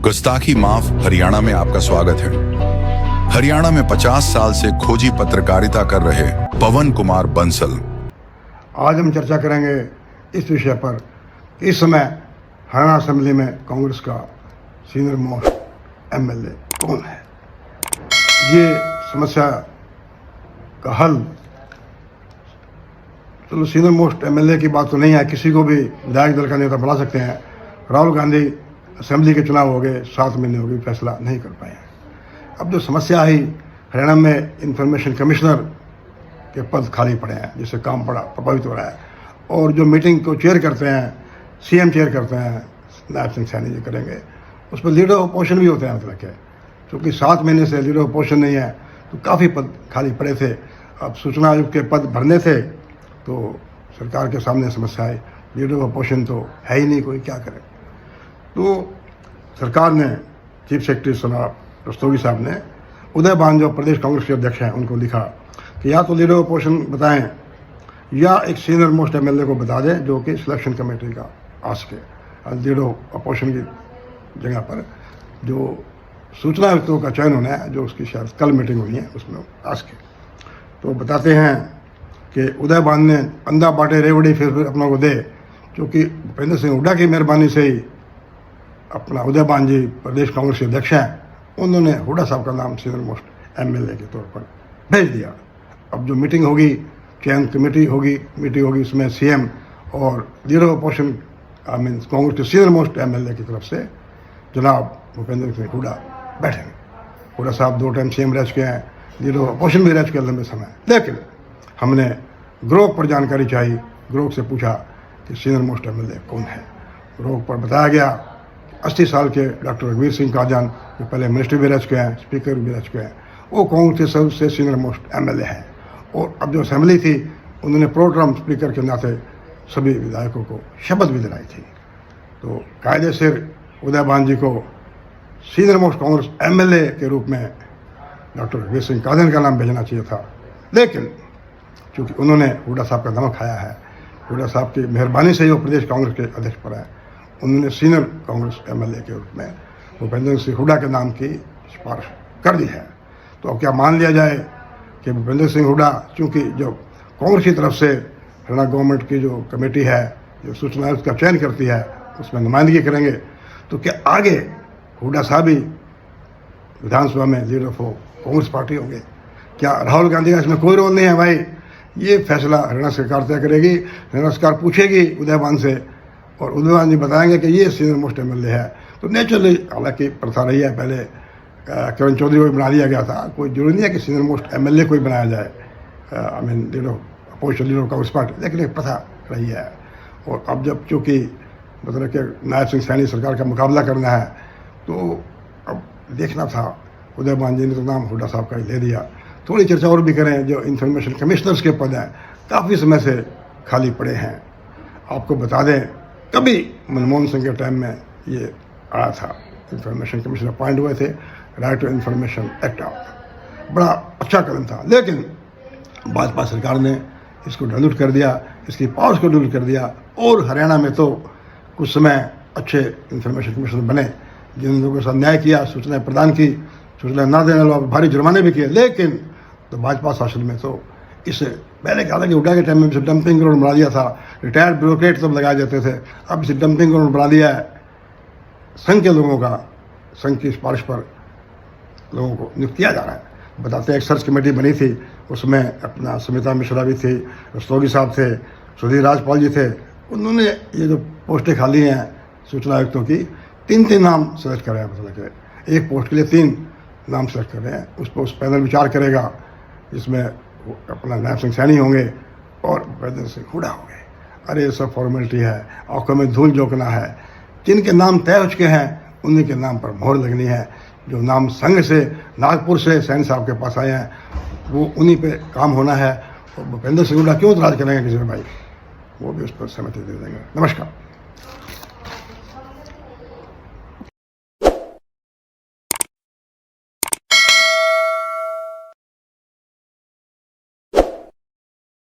गुस्ताखी माफ हरियाणा में आपका स्वागत है। हरियाणा में 50 साल से खोजी पत्रकारिता कर रहे पवन कुमार बंसल आज हम चर्चा करेंगे इस विषय पर। इस समय हरियाणा असेंबली में कांग्रेस का सीनियर मोस्ट एमएलए कौन है। ये समस्या का हल चलो सीनियर मोस्ट एमएलए की बात तो नहीं है, किसी को भी विधायक दल का नेता बना सकते हैं। राहुल गांधी असेंबली के चुनाव हो गए, 7 महीने हो गए, फैसला नहीं कर पाए हैं। अब जो समस्या आई हरियाणा में इंफॉर्मेशन कमिश्नर के पद खाली पड़े हैं, जिससे काम बड़ा प्रभावित हो रहा है। और जो मीटिंग को चेयर करते हैं, सीएम चेयर करते हैं, नायब सिंह सैनी जी करेंगे, उस पर लीडर ऑफ अपोजिशन भी होते हैं मतलब के, क्योंकि 7 महीने से लीडर ऑफ अपोजिशन नहीं है तो काफ़ी पद खाली पड़े थे। अब सूचना आयोग के पद भरने थे तो सरकार के सामने समस्या आई, लीडर ऑफ अपोजिशन तो है ही नहीं, कोई क्या करे। तो सरकार ने चीफ सेक्रेटरी सलाह रस्तोगी साहब ने उदय भान जो प्रदेश कांग्रेस के अध्यक्ष हैं उनको लिखा कि या तो लीडर ऑफ अपोजिशन बताएं या एक सीनियर मोस्ट एमएलए को बता दें जो कि सिलेक्शन कमेटी का आ सके। लीडर ऑफ अपोजिशन की जगह पर जो सूचना आयुक्तों का चयन होना है, जो उसकी शायद कल मीटिंग हुई है, उसमें आ सके। तो बताते हैं कि उदय भान ने अंधा बांटे रेवड़ी फिर अपना को दे, क्योंकि भूपेंद्र सिंह हुड्डा की मेहरबानी से ही अपना उदय भान जी प्रदेश कांग्रेस के अध्यक्ष हैं, उन्होंने हुड्डा साहब का नाम सीनियर मोस्ट एमएलए के तौर पर भेज दिया। अब जो मीटिंग होगी, चयन कमेटी होगी, मीटिंग होगी, उसमें सीएम और लीडर ऑफ अपोजिशन कांग्रेस के सीनियर मोस्ट एमएलए की तरफ से जनाब भूपेंद्र सिंह हुड्डा बैठेंगे। हुड्डा साहब 2 टाइम सीएम रह चुके हैं, लीडर ऑफ अपोजिशन भी रह चुके हैं लंबे समय। लेकिन हमने ग्रोक पर जानकारी चाहिए, ग्रोक से पूछा कि सीनियर मोस्ट एमएलए कौन है। ग्रोक पर बताया गया 80 साल के डॉक्टर रघुवीर सिंह काजन, जो पहले मिनिस्टर भी रह चुके हैं, स्पीकर भी रह चुके हैं, वो कांग्रेस के सबसे सीनियर मोस्ट एमएलए हैं। और अब जो असेंबली थी उन्होंने प्रोटर्म स्पीकर के नाते सभी विधायकों को शपथ भी दिलाई थी। तो कायदे से उदय भान जी को सीनियर मोस्ट कांग्रेस एमएलए के रूप में डॉक्टर रघुवीर सिंह काजन का नाम भेजना चाहिए था। लेकिन चूँकि उन्होंने हुड्डा साहब का नमक खाया है, हुड्डा साहब की मेहरबानी से ही वो प्रदेश कांग्रेस के अध्यक्ष पर है, उन्होंने सीनियर कांग्रेस एमएलए के रूप में भूपेंद्र सिंह हुड्डा के नाम की सिफारिश कर दी है। तो अब क्या मान लिया जाए कि भूपेंद्र सिंह हुड्डा, चूँकि जो कांग्रेस की तरफ से हरियाणा गवर्नमेंट की जो कमेटी है जो सूचना आयुक्त का चयन करती है उसमें नुमाइंदगी करेंगे, तो क्या आगे हुड्डा साहब ही विधानसभा में लीडर ऑफ कांग्रेस पार्टी होंगे? क्या राहुल गांधी का इसमें कोई रोल नहीं है? भाई ये फैसला हरियाणा सरकार तय करेगी। हरियाणा सरकार पूछेगी उदय भान से और उदय भान जी बताएंगे कि ये सीनियर मोस्ट एमएलए है। तो नेचुरली, हालांकि प्रथा रही है, पहले किरण चौधरी को बना दिया गया था, कोई जरूरी नहीं है कि सीनियर मोस्ट एमएलए को ही बनाया जाए, leader opposition leader of Congress party, लेकिन एक प्रथा रही है। और अब जब चूँकि मतलब कि नायब सिंह सैनी सरकार का मुकाबला करना है, तो अब देखना था, उदय भान जी ने तो नाम हुड्डा साहब का ही ले दिया। थोड़ी चर्चा और भी करें, जो इंफॉर्मेशन कमिश्नर्स के पद हैं काफ़ी समय से खाली पड़े हैं। आपको बता दें, कभी मनमोहन सिंह के टाइम में ये आया था, इंफॉर्मेशन कमिश्नर अपॉइंट हुए थे, राइट टू इंफॉर्मेशन एक्ट आया, बड़ा अच्छा कदम था। लेकिन भाजपा सरकार ने इसको डाइल्यूट कर दिया, इसकी पावर्स को डाइल्यूट कर दिया। और हरियाणा में तो कुछ समय अच्छे इंफॉर्मेशन कमिश्नर बने, जिन लोगों के साथ न्याय किया, सूचनाएं प्रदान की, सूचना ना देने वालों भारी जुर्माने भी किए। लेकिन तो भाजपा शासन में तो इसे पहले हालांकि हुड्डा के टाइम में इसे डंपिंग ग्राउंड बना दिया था, रिटायर्ड ब्यूरोक्रेट सब लगाए जाते थे, अब इसे डंपिंग ग्राउंड बना दिया है। संघ के लोगों का, संघ की सिफारिश पर लोगों को नियुक्त किया जा रहा है। बताते हैं एक सर्च कमेटी बनी थी, उसमें अपना सुमित्रा मिश्रा भी थी, रस्तोगी साहब थे, सुधीर राजपाल जी थे। उन्होंने ये जो पोस्टें खाली हैं सूचना आयुक्तों की, 3 नाम सेलेक्ट कर रहे हैं, मतलब कि एक पोस्ट के लिए 3 नाम सेलेक्ट कर रहे हैं। उस पर उस पैनल विचार करेगा, जिसमें अपना नायब सिंह सैनी होंगे और भूपेंद्र सिंह हुड्डा होंगे। अरे ये सब फॉर्मेलिटी है, आंखों में धूल झोंकना है। जिनके नाम तय हो चुके हैं उन्हीं के नाम पर मोहर लगनी है। जो नाम संघ से, नागपुर से सैनी साहब के पास आए हैं, वो उन्हीं पे काम होना है। और भूपेंद्र सिंह हुड्डा क्यों इतराज करेंगे किसी भाई, वो भी उस पर सहमति दे देंगे। नमस्कार।